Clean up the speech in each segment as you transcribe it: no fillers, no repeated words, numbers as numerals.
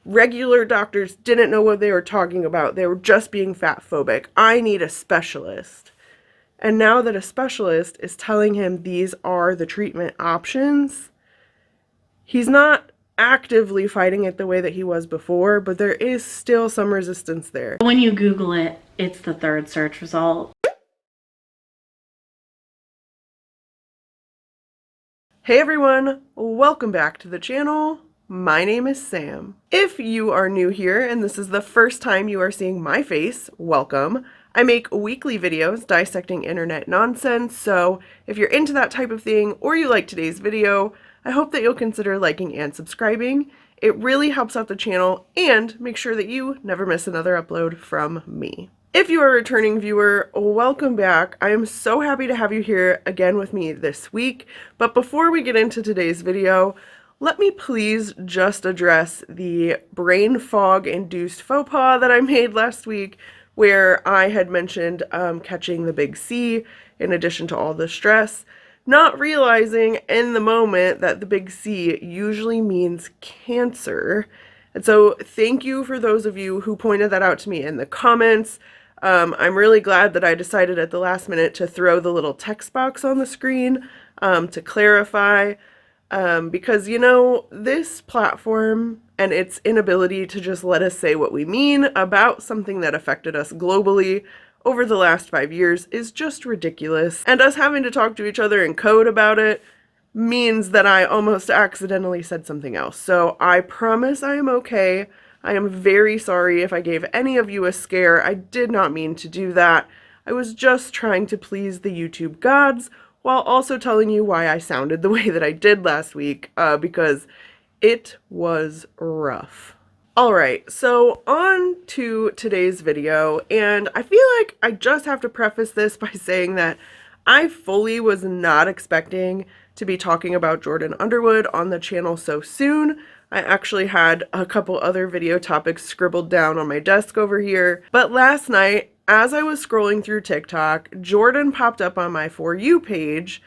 regular doctors didn't know what they were talking about. They were just being fat phobic. I need a specialist. And now that a specialist is telling him these are the treatment options, he's not actively fighting it the way that he was before, but there is still some resistance there. When you Google it, it's the third search result. Hey everyone, welcome back to the channel. My name is Sam. If you are new here and this is the first time you are seeing my face, welcome. I make weekly videos dissecting internet nonsense, so if you're into that type of thing or you like today's video, I hope that you'll consider liking and subscribing. It really helps out the channel and make sure that you never miss another upload from me. If you are a returning viewer, welcome back. I am so happy to have you here again with me this week. But before we get into today's video, let me please just address the brain fog induced faux pas that I made last week, where I had mentioned catching the big C in addition to all the stress, not realizing in the moment that the big C usually means cancer. And so thank you for those of you who pointed that out to me in the comments. I'm really glad that I decided at the last minute to throw the little text box on the screen to clarify, because, you know, this platform and its inability to just let us say what we mean about something that affected us globally over the last 5 years is just ridiculous. And us having to talk to each other in code about it means that I almost accidentally said something else. So I promise I am okay. I am very sorry if I gave any of you a scare. I did not mean to do that. I was just trying to please the YouTube gods while also telling you why I sounded the way that I did last week, because it was rough. Alright, so on to today's video, and I feel like I just have to preface this by saying that I fully was not expecting to be talking about Jordan Underwood on the channel so soon. I actually had a couple other video topics scribbled down on my desk over here. But last night, as I was scrolling through TikTok, Jordan popped up on my For You page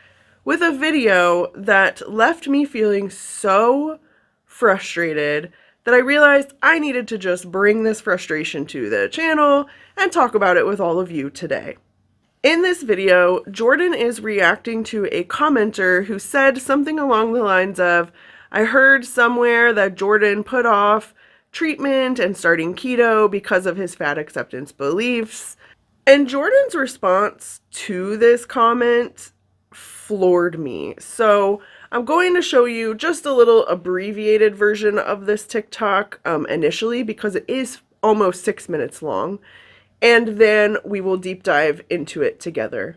with a video that left me feeling so frustrated that I realized I needed to just bring this frustration to the channel and talk about it with all of you today. In this video, Jordan is reacting to a commenter who said something along the lines of, I heard somewhere that Jordan put off treatment and starting keto because of his fat acceptance beliefs. And Jordan's response to this comment floored me. So I'm going to show you just a little abbreviated version of this TikTok initially, because it is almost 6 minutes long. And then we will deep dive into it together.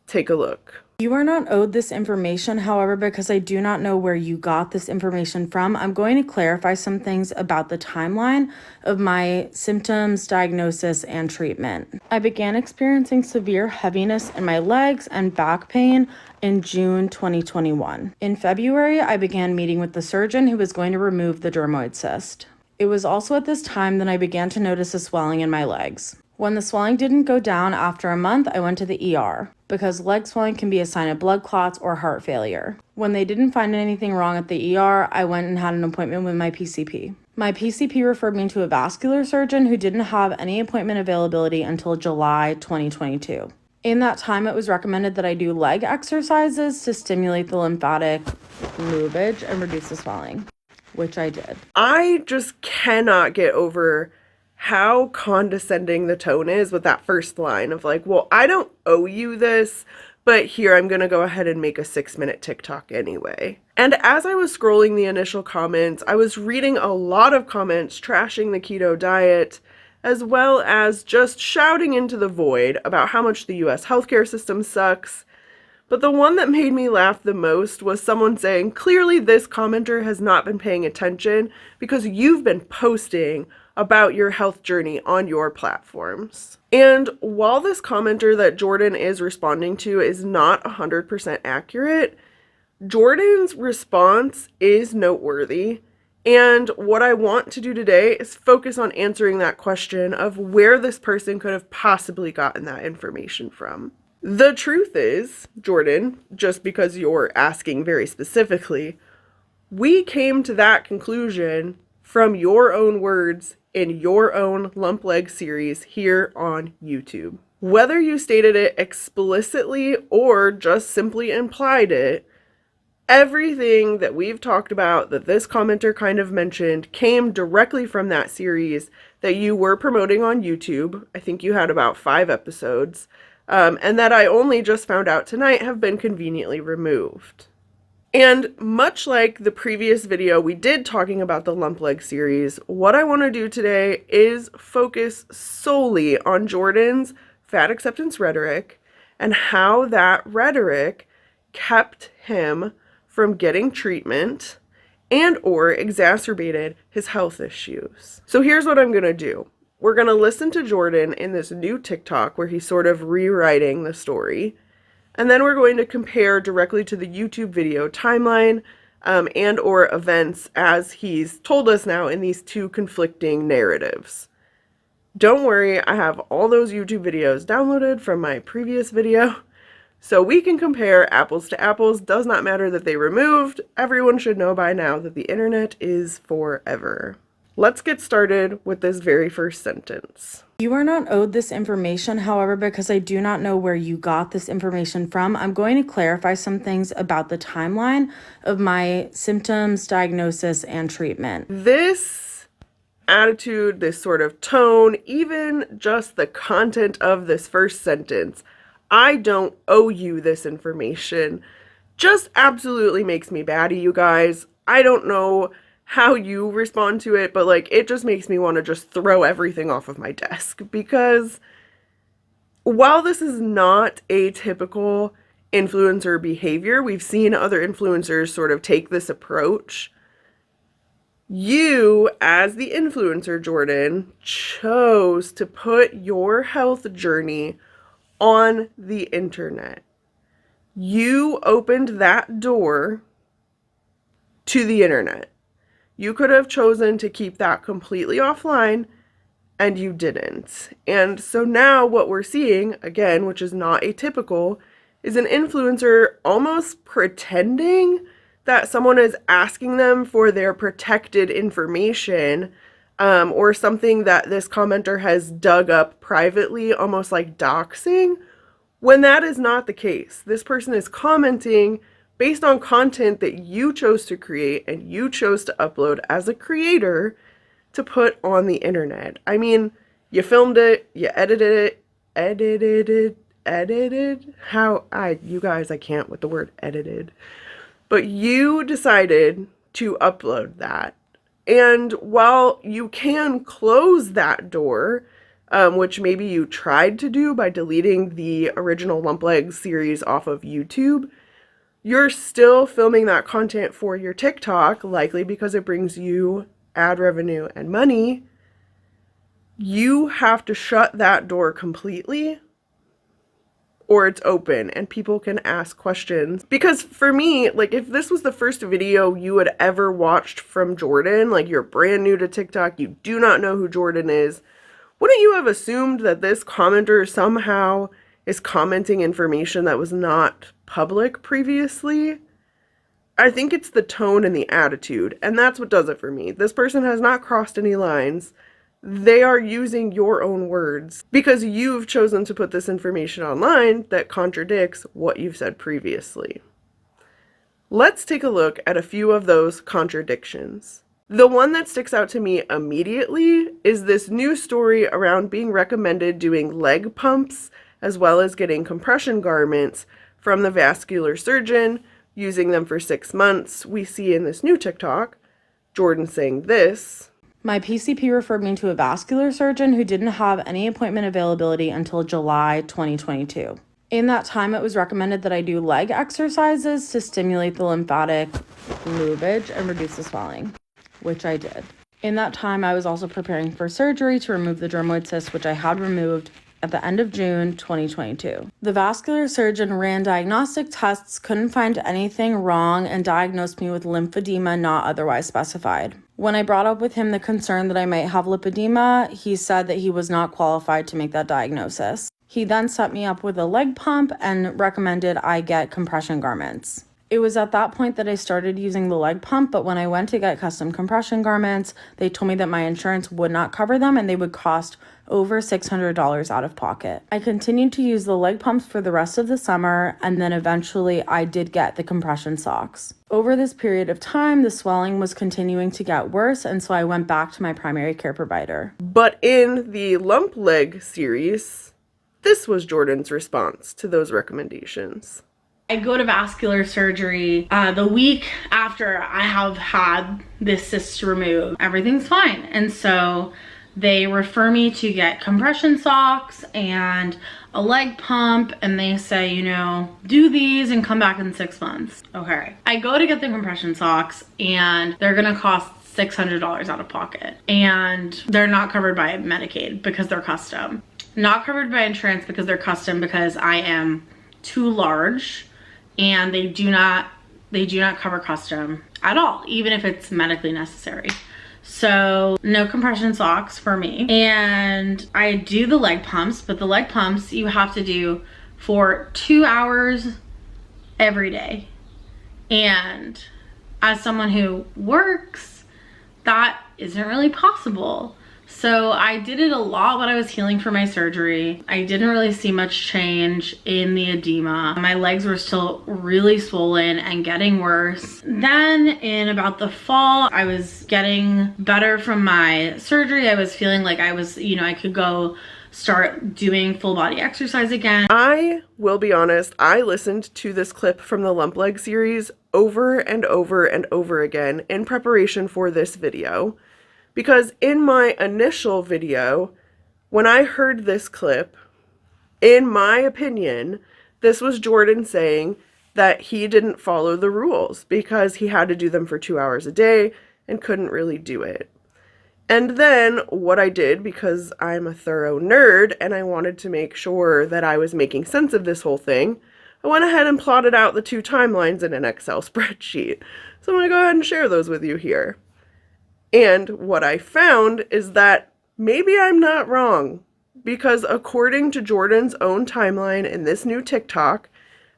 Take a look. You are not owed this information, however, because I do not know where you got this information from, I'm going to clarify some things about the timeline of my symptoms, diagnosis, and treatment. I began experiencing severe heaviness in my legs and back pain in June 2021. In February, I began meeting with the surgeon who was going to remove the dermoid cyst. It was also at this time that I began to notice a swelling in my legs. When the swelling didn't go down after a month, I went to the ER, because leg swelling can be a sign of blood clots or heart failure. When they didn't find anything wrong at the ER, I went and had an appointment with my PCP. My PCP referred me to a vascular surgeon who didn't have any appointment availability until July 2022. In that time, it was recommended that I do leg exercises to stimulate the lymphatic movage and reduce the swelling, which I did. I just cannot get over how condescending the tone is with that first line of like, well, I don't owe you this, but here I'm gonna go ahead and make a 6-minute TikTok anyway. And as I was scrolling the initial comments, I was reading a lot of comments trashing the keto diet, as well as just shouting into the void about how much the US healthcare system sucks. But the one that made me laugh the most was someone saying, clearly this commenter has not been paying attention because you've been posting about your health journey on your platforms. And while this commenter that Jordan is responding to is not 100% accurate, Jordan's response is noteworthy. And what I want to do today is focus on answering that question of where this person could have possibly gotten that information from. The truth is, Jordan, just because you're asking very specifically, we came to that conclusion from your own words in your own lump leg series here on YouTube. Whether you stated it explicitly or just simply implied it, everything that we've talked about that this commenter kind of mentioned came directly from that series that you were promoting on YouTube. I think you had about 5 episodes, and that I only just found out tonight have been conveniently removed. And much like the previous video we did talking about the lump leg series, what I want to do today is focus solely on Jordan's fat acceptance rhetoric and how that rhetoric kept him from getting treatment and or exacerbated his health issues. So here's what I'm going to do. We're going to listen to Jordan in this new TikTok where he's sort of rewriting the story. And then we're going to compare directly to the YouTube video timeline and or events as he's told us now in these 2 conflicting narratives. Don't worry, I have all those YouTube videos downloaded from my previous video, so we can compare apples to apples. Does not matter that they removed. Everyone should know by now that the internet is forever. Let's get started with this very first sentence. You are not owed this information, however, because I do not know where you got this information from. I'm going to clarify some things about the timeline of my symptoms, diagnosis, and treatment. This attitude, this sort of tone, even just the content of this first sentence, I don't owe you this information, just absolutely makes me batty, you guys. I don't know how you respond to it, but like it just makes me want to just throw everything off of my desk, because while this is not a typical influencer behavior, we've seen other influencers sort of take this approach. You, as the influencer, Jordan, chose to put your health journey on the internet. You opened that door to the internet. You could have chosen to keep that completely offline, and you didn't. And so now what we're seeing, again, which is not atypical, is an influencer almost pretending that someone is asking them for their protected information, or something that this commenter has dug up privately, almost like doxing, when that is not the case. This person is commenting based on content that you chose to create and you chose to upload as a creator to put on the internet. I mean, you filmed it, you edited it, you guys, I can't with the word edited. But you decided to upload that. And while you can close that door, which maybe you tried to do by deleting the original Lump Leg series off of YouTube, you're still filming that content for your TikTok, likely because it brings you ad revenue and money. You have to shut that door completely, or it's open and people can ask questions. Because for me, like, if this was the first video you had ever watched from Jordan, like you're brand new to TikTok, you do not know who Jordan is, wouldn't you have assumed that this commenter somehow is commenting information that was not public previously? I think it's the tone and the attitude, and that's what does it for me. This person has not crossed any lines. They are using your own words because you've chosen to put this information online that contradicts what you've said previously. Let's take a look at a few of those contradictions. The one that sticks out to me immediately is this new story around being recommended doing leg pumps as well as getting compression garments from the vascular surgeon, using them for 6 months. We see in this new TikTok, Jordan saying this: My PCP referred me to a vascular surgeon who didn't have any appointment availability until July 2022. In that time, it was recommended that I do leg exercises to stimulate the lymphatic loopage and reduce the swelling, which I did. In that time, I was also preparing for surgery to remove the dermoid cyst, which I had removed at the end of June 2022. The vascular surgeon ran diagnostic tests, couldn't find anything wrong, and diagnosed me with lymphedema not otherwise specified. When I brought up with him the concern that I might have lipedema, he said that he was not qualified to make that diagnosis. He then set me up with a leg pump and recommended I get compression garments. It was at that point that I started using the leg pump, but when I went to get custom compression garments, they told me that my insurance would not cover them and they would cost over $600 out of pocket. I continued to use the leg pumps for the rest of the summer, and then eventually I did get the compression socks. Over this period of time, the swelling was continuing to get worse, and so I went back to my primary care provider. But in the lump leg series, this was Jordan's response to those recommendations. I go to vascular surgery the week after I have had this cyst removed. Everything's fine. And so they refer me to get compression socks and a leg pump, and they say, you know, do these and come back in 6 months. Okay. I go to get the compression socks and they're gonna cost $600 out of pocket. And they're not covered by Medicaid because they're custom. Not covered by insurance because they're custom because I am too large, and they do not cover custom at all, even if it's medically necessary. So no compression socks for me. And I do the leg pumps, but the leg pumps you have to do for 2 hours every day. And as someone who works, that isn't really possible. So I did it a lot when I was healing from my surgery. I didn't really see much change in the edema. My legs were still really swollen and getting worse. Then in about the fall, I was getting better from my surgery. I was feeling like I was, you know, I could go start doing full body exercise again. I will be honest, I listened to this clip from the lump leg series over and over and over again in preparation for this video. Because in my initial video, when I heard this clip, in my opinion, this was Jordan saying that he didn't follow the rules because he had to do them for 2 hours a day and couldn't really do it. And then what I did, because I'm a thorough nerd and I wanted to make sure that I was making sense of this whole thing, I went ahead and plotted out the two timelines in an Excel spreadsheet. So I'm going to go ahead and share those with you here. And what I found is that maybe I'm not wrong, because according to Jordan's own timeline in this new TikTok,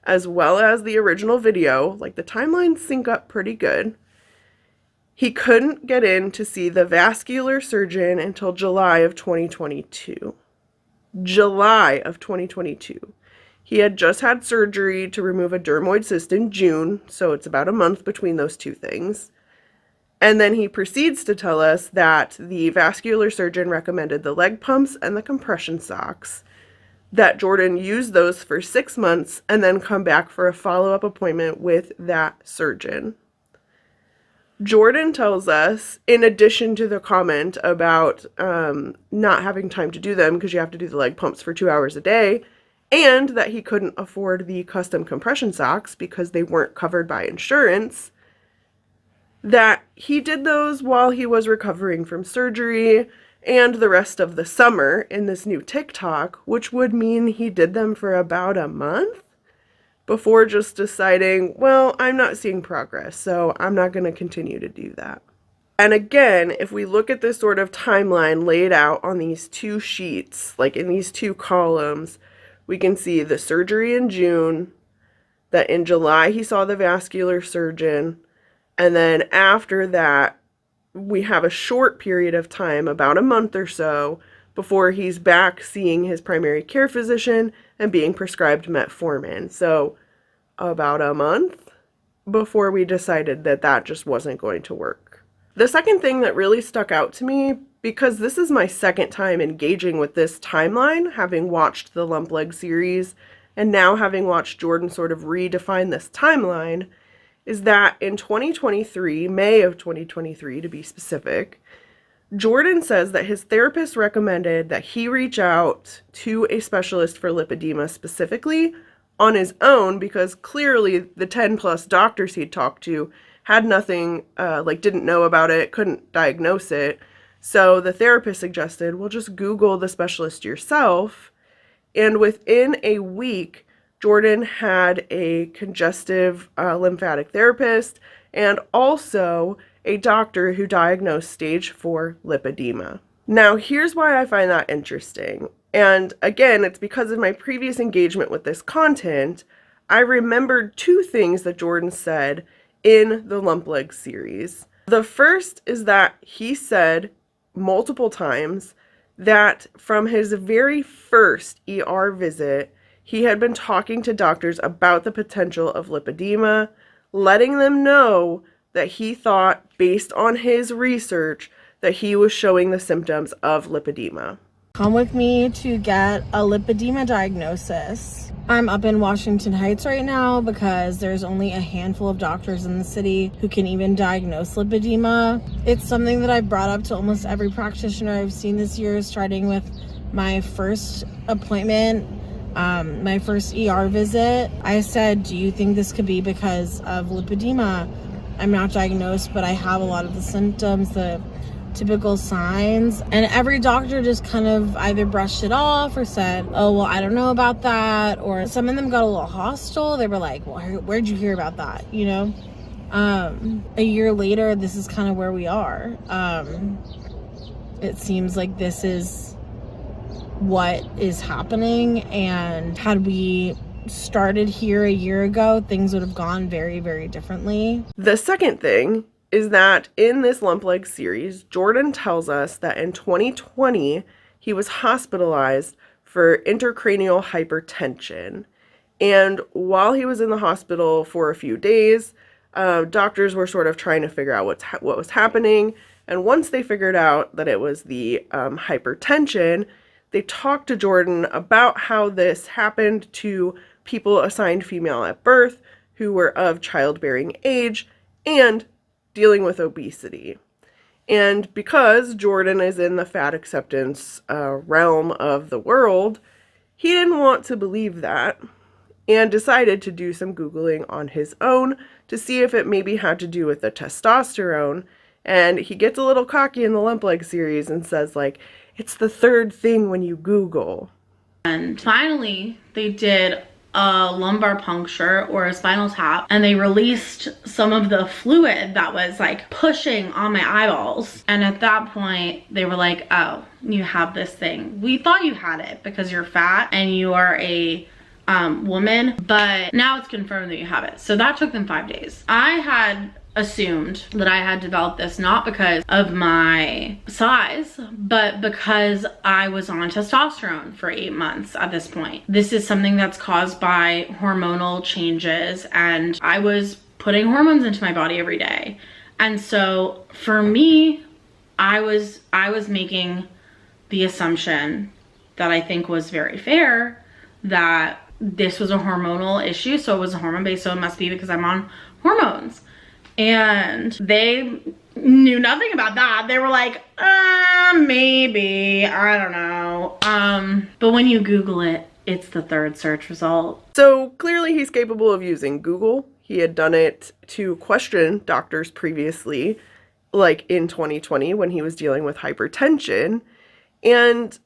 as well as the original video, like the timelines sync up pretty good, he couldn't get in to see the vascular surgeon until July of 2022. July of 2022. He had just had surgery to remove a dermoid cyst in June, so it's about a month between those two things. And then he proceeds to tell us that the vascular surgeon recommended the leg pumps and the compression socks, that Jordan used those for 6 months and then come back for a follow-up appointment with that surgeon. Jordan tells us, in addition to the comment about not having time to do them because you have to do the leg pumps for 2 hours a day, and that he couldn't afford the custom compression socks because they weren't covered by insurance, that he did those while he was recovering from surgery and the rest of the summer in this new TikTok, which would mean he did them for about a month before just deciding, well, I'm not seeing progress, so I'm not going to continue to do that. And again, if we look at this sort of timeline laid out on these two sheets, like in these two columns, we can see the surgery in June, that in July he saw the vascular surgeon, and then after that, we have a short period of time, about a month or so, before he's back seeing his primary care physician and being prescribed metformin. So about a month before we decided that that just wasn't going to work. The second thing that really stuck out to me, because this is my second time engaging with this timeline, having watched the lump leg series and now having watched Jordan sort of redefine this timeline, is that in 2023, May of 2023 to be specific, Jordan says that his therapist recommended that he reach out to a specialist for lipedema specifically on his own because clearly the 10 plus doctors he'd talked to had nothing, didn't know about it, couldn't diagnose it. So the therapist suggested, well, just Google the specialist yourself. And within a week, Jordan had a congestive lymphatic therapist and also a doctor who diagnosed stage 4 lipedema. Now, here's why I find that interesting. And again, it's because of my previous engagement with this content. I remembered two things that Jordan said in the lump leg series. The first is that he said multiple times that from his very first ER visit, he had been talking to doctors about the potential of lipedema, letting them know that he thought, based on his research, that he was showing the symptoms of lipedema. Come with me to get a lipedema diagnosis. I'm up in Washington Heights right now because there's only a handful of doctors in the city who can even diagnose lipedema. It's something that I've brought up to almost every practitioner I've seen this year, starting with my first appointment, my first ER visit. I said, do you think this could be because of lipedema? I'm not diagnosed, but I have a lot of the symptoms, the typical signs, and every doctor just kind of either brushed it off or said, oh, well, I don't know about that, or some of them got a little hostile. They were like, well, where'd you hear about that, you know? A year later, this is kind of where we are. It seems like this is what is happening, and had we started here a year ago, things would have gone very, very differently. The second thing is that in this lump leg series, Jordan tells us that in 2020, he was hospitalized for intracranial hypertension. And while he was in the hospital for a few days, doctors were sort of trying to figure out what was happening. And once they figured out that it was the hypertension, they talked to Jordan about how this happened to people assigned female at birth who were of childbearing age and dealing with obesity. And because Jordan is in the fat acceptance realm of the world, he didn't want to believe that and decided to do some Googling on his own to see if it maybe had to do with the testosterone. And he gets a little cocky in the lump leg series and says, like, it's the third thing when you Google. And finally, they did a lumbar puncture or a spinal tap, and they released some of the fluid that was like pushing on my eyeballs. And at that point, they were like, oh, you have this thing. We thought you had it because you're fat and you are a woman, but now it's confirmed that you have it. So that took them 5 days. I had assumed that I had developed this not because of my size, but because I was on testosterone for 8 months at this point. This is something that's caused by hormonal changes, and I was putting hormones into my body every day. And so for me, I was making the assumption that I think was very fair, that this was a hormonal issue. So it was hormone based, so it must be because I'm on hormones. And they knew nothing about that. They were like, maybe, I don't know. But when you Google it, it's the third search result. So clearly he's capable of using Google. He had done it to question doctors previously, like in 2020 when he was dealing with hypertension. And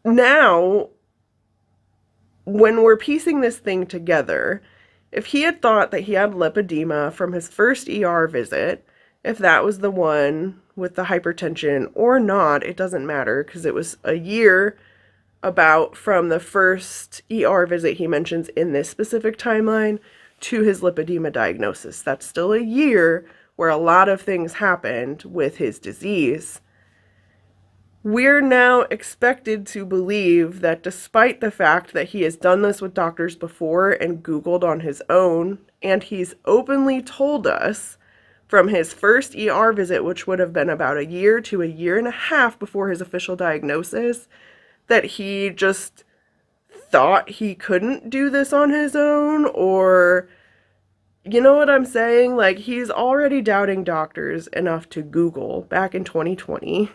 now, when we're piecing this thing together, if he had thought that he had lipedema from his first ER visit, if that was the one with the hypertension or not, it doesn't matter because it was a year about from the first ER visit he mentions in this specific timeline to his lipedema diagnosis. That's still a year where a lot of things happened with his disease. We're now expected to believe that despite the fact that he has done this with doctors before and Googled on his own, and he's openly told us from his first ER visit, which would have been about a year to a year and a half before his official diagnosis, that he just thought he couldn't do this on his own, or, you know what I'm saying? Like, he's already doubting doctors enough to Google back in 2020.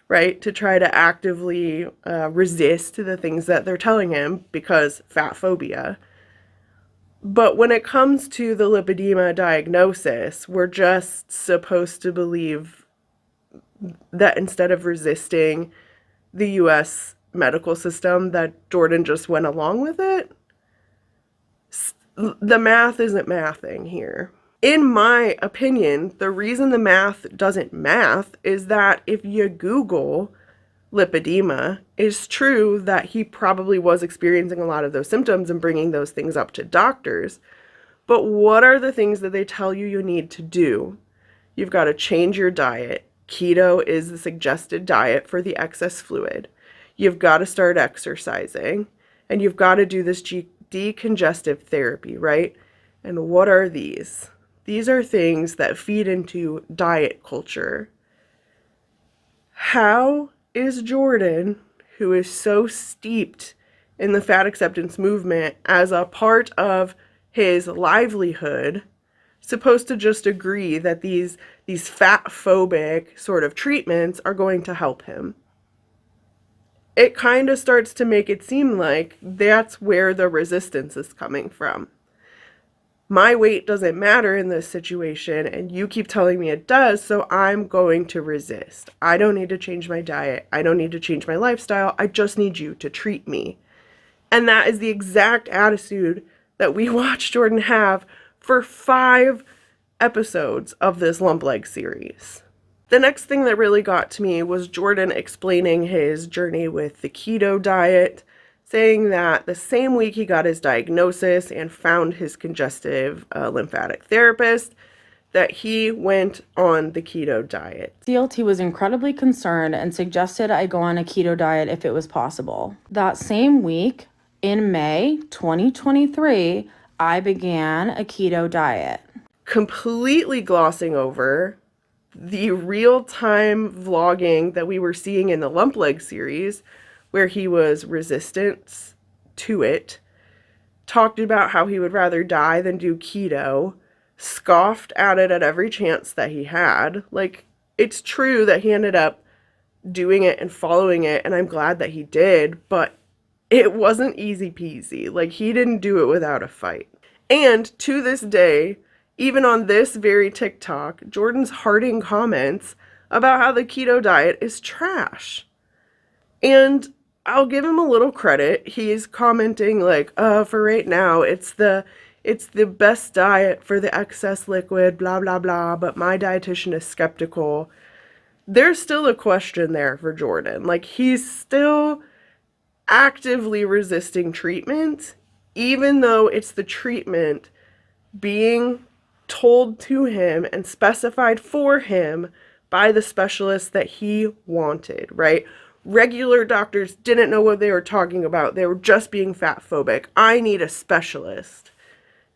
Right, to try to actively resist the things that they're telling him because fat phobia. But when it comes to the lipedema diagnosis, we're just supposed to believe that instead of resisting the US medical system, that Jordan just went along with it. The math isn't mathing here. In my opinion, the reason the math doesn't math is that if you Google lipedema, it's true that he probably was experiencing a lot of those symptoms and bringing those things up to doctors. But what are the things that they tell you you need to do? You've got to change your diet. Keto is the suggested diet for the excess fluid. You've got to start exercising. And you've got to do this decongestive therapy, right? And what are these? These are things that feed into diet culture. How is Jordan, who is so steeped in the fat acceptance movement as a part of his livelihood, supposed to just agree that these fat phobic sort of treatments are going to help him? It kind of starts to make it seem like that's where the resistance is coming from. My weight doesn't matter in this situation, and you keep telling me it does, so I'm going to resist. I don't need to change my diet. I don't need to change my lifestyle. I just need you to treat me. And that is the exact attitude that we watched Jordan have for 5 episodes of this Lump Leg series. The next thing that really got to me was Jordan explaining his journey with the keto diet, saying that the same week he got his diagnosis and found his congestive lymphatic therapist, that he went on the keto diet. CLT was incredibly concerned and suggested I go on a keto diet if it was possible. That same week, in May 2023, I began a keto diet. Completely glossing over the real-time vlogging that we were seeing in the Lump Leg series, where he was resistant to it, talked about how he would rather die than do keto, scoffed at it at every chance that he had. Like, it's true that he ended up doing it and following it, and I'm glad that he did, but it wasn't easy peasy. Like, he didn't do it without a fight. And to this day, even on this very TikTok, Jordan's hearting comments about how the keto diet is trash. And I'll give him a little credit. He's commenting like, for right now, it's the best diet for the excess liquid, blah, blah, blah, but my dietitian is skeptical. There's still a question there for Jordan. Like, he's still actively resisting treatment, even though it's the treatment being told to him and specified for him by the specialist that he wanted, right? Regular doctors didn't know what they were talking about. They were just being fat phobic. I need a specialist.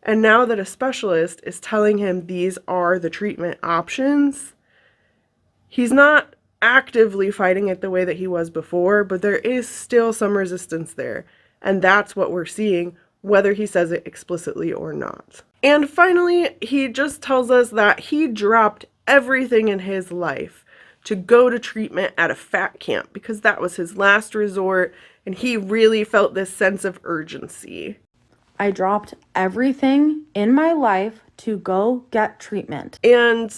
And now that a specialist is telling him these are the treatment options, he's not actively fighting it the way that he was before, but there is still some resistance there. And that's what we're seeing, whether he says it explicitly or not. And finally, he just tells us that he dropped everything in his life to go to treatment at a fat camp because that was his last resort, and he really felt this sense of urgency. I dropped everything in my life to go get treatment. And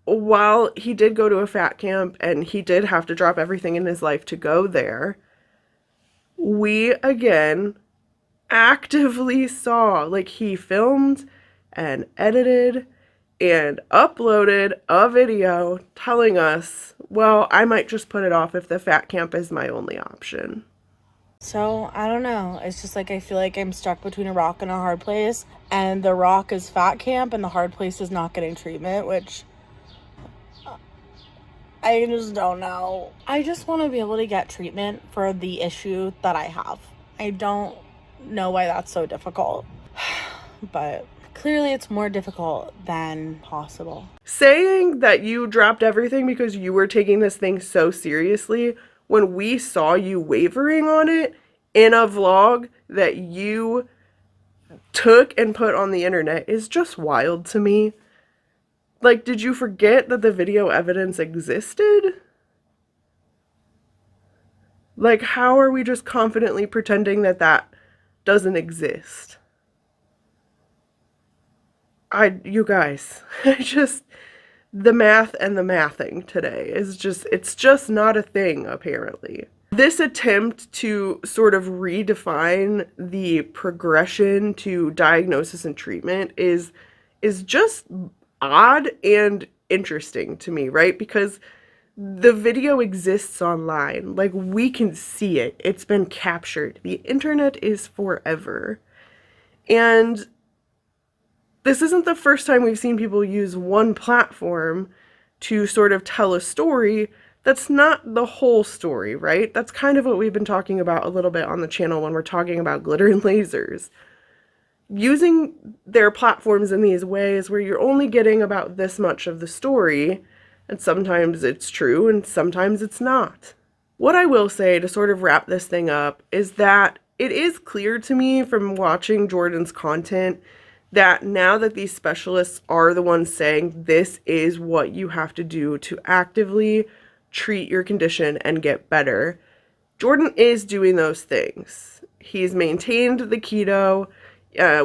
while he did go to a fat camp and he did have to drop everything in his life to go there, we again actively saw, like, he filmed and edited and uploaded a video telling us, well, I might just put it off if the fat camp is my only option. So, I don't know. It's just like I feel like I'm stuck between a rock and a hard place. And the rock is fat camp and the hard place is not getting treatment, which I just don't know. I just want to be able to get treatment for the issue that I have. I don't know why that's so difficult. But clearly it's more difficult than possible. Saying that you dropped everything because you were taking this thing so seriously when we saw you wavering on it in a vlog that you took and put on the internet is just wild to me. Like, did you forget that the video evidence existed? Like, how are we just confidently pretending that that doesn't exist? You guys, the math and the mathing today is it's just not a thing, apparently. This attempt to sort of redefine the progression to diagnosis and treatment is just odd and interesting to me, right? Because The video exists online. Like, we can see it. It's been captured. The internet is forever. And this isn't the first time we've seen people use one platform to sort of tell a story that's not the whole story, right? That's kind of what we've been talking about a little bit on the channel when we're talking about glitter and lasers. Using their platforms in these ways where you're only getting about this much of the story, and sometimes it's true and sometimes it's not. What I will say to sort of wrap this thing up is that it is clear to me from watching Jordan's content that now that these specialists are the ones saying this is what you have to do to actively treat your condition and get better, Jordan is doing those things. He's maintained the keto.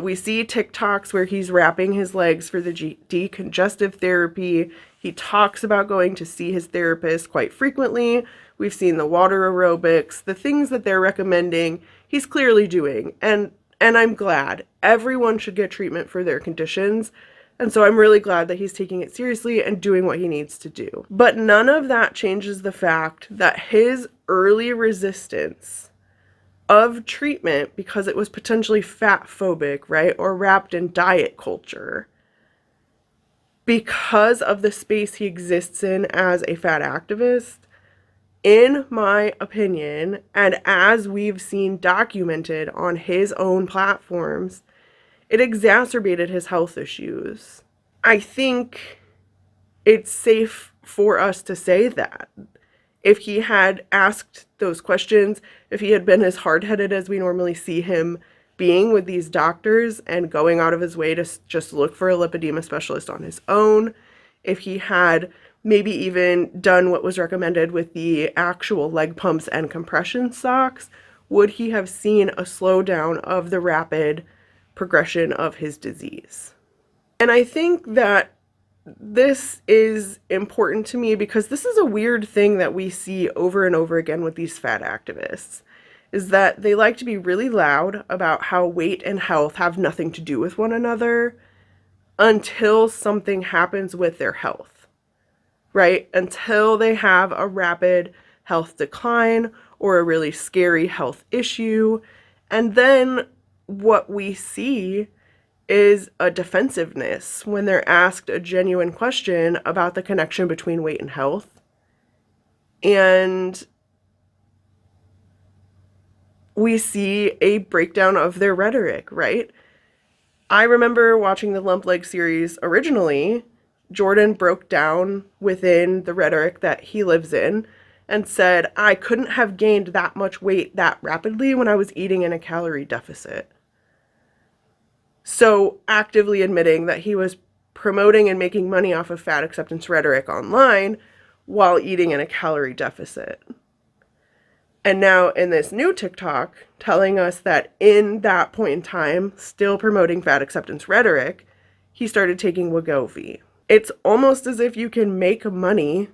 We see TikToks where he's wrapping his legs for the decongestive therapy. He talks about going to see his therapist quite frequently. We've seen the water aerobics, the things that they're recommending, he's clearly doing. And I'm glad. Everyone should get treatment for their conditions. And so I'm really glad that he's taking it seriously and doing what he needs to do. But none of that changes the fact that his early resistance of treatment, because it was potentially fat phobic, right, or wrapped in diet culture, because of the space he exists in as a fat activist, in my opinion, and as we've seen documented on his own platforms, it exacerbated his health issues. I think it's safe for us to say that. If he had asked those questions, if he had been as hard-headed as we normally see him being with these doctors and going out of his way to just look for a lipedema specialist on his own, if he had maybe even done what was recommended with the actual leg pumps and compression socks, would he have seen a slowdown of the rapid progression of his disease? And I think that this is important to me because this is a weird thing that we see over and over again with these fat activists, is that they like to be really loud about how weight and health have nothing to do with one another until something happens with their health, right? Until they have a rapid health decline or a really scary health issue. And then what we see is a defensiveness when they're asked a genuine question about the connection between weight and health. And we see a breakdown of their rhetoric, right? I remember watching the Lump Leg series originally. Jordan broke down within the rhetoric that he lives in and said, I couldn't have gained that much weight that rapidly when I was eating in a calorie deficit. So actively admitting that he was promoting and making money off of fat acceptance rhetoric online while eating in a calorie deficit. And now in this new TikTok telling us that in that point in time, still promoting fat acceptance rhetoric, he started taking Wegovy. It's almost as if you can make money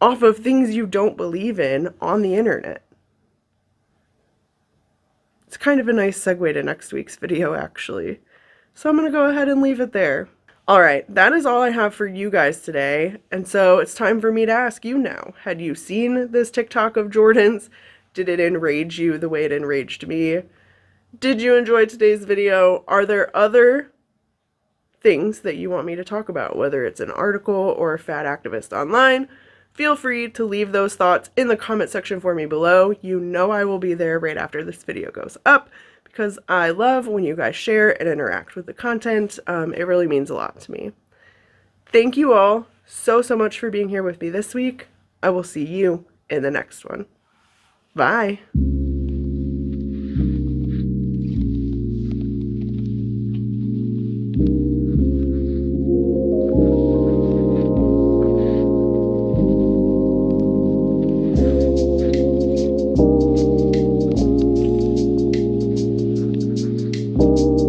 off of things you don't believe in on the internet. It's kind of a nice segue to next week's video, actually. So I'm going to go ahead and leave it there. All right, that is all I have for you guys today. And so it's time for me to ask you now. Had you seen this TikTok of Jordan's? Did it enrage you the way it enraged me? Did you enjoy today's video? Are there other things that you want me to talk about, whether it's an article or a fat activist online? Feel free to leave those thoughts in the comment section for me below. You know I will be there right after this video goes up because I love when you guys share and interact with the content. It really means a lot to me. Thank you all so much for being here with me this week. I will see you in the next one. Bye.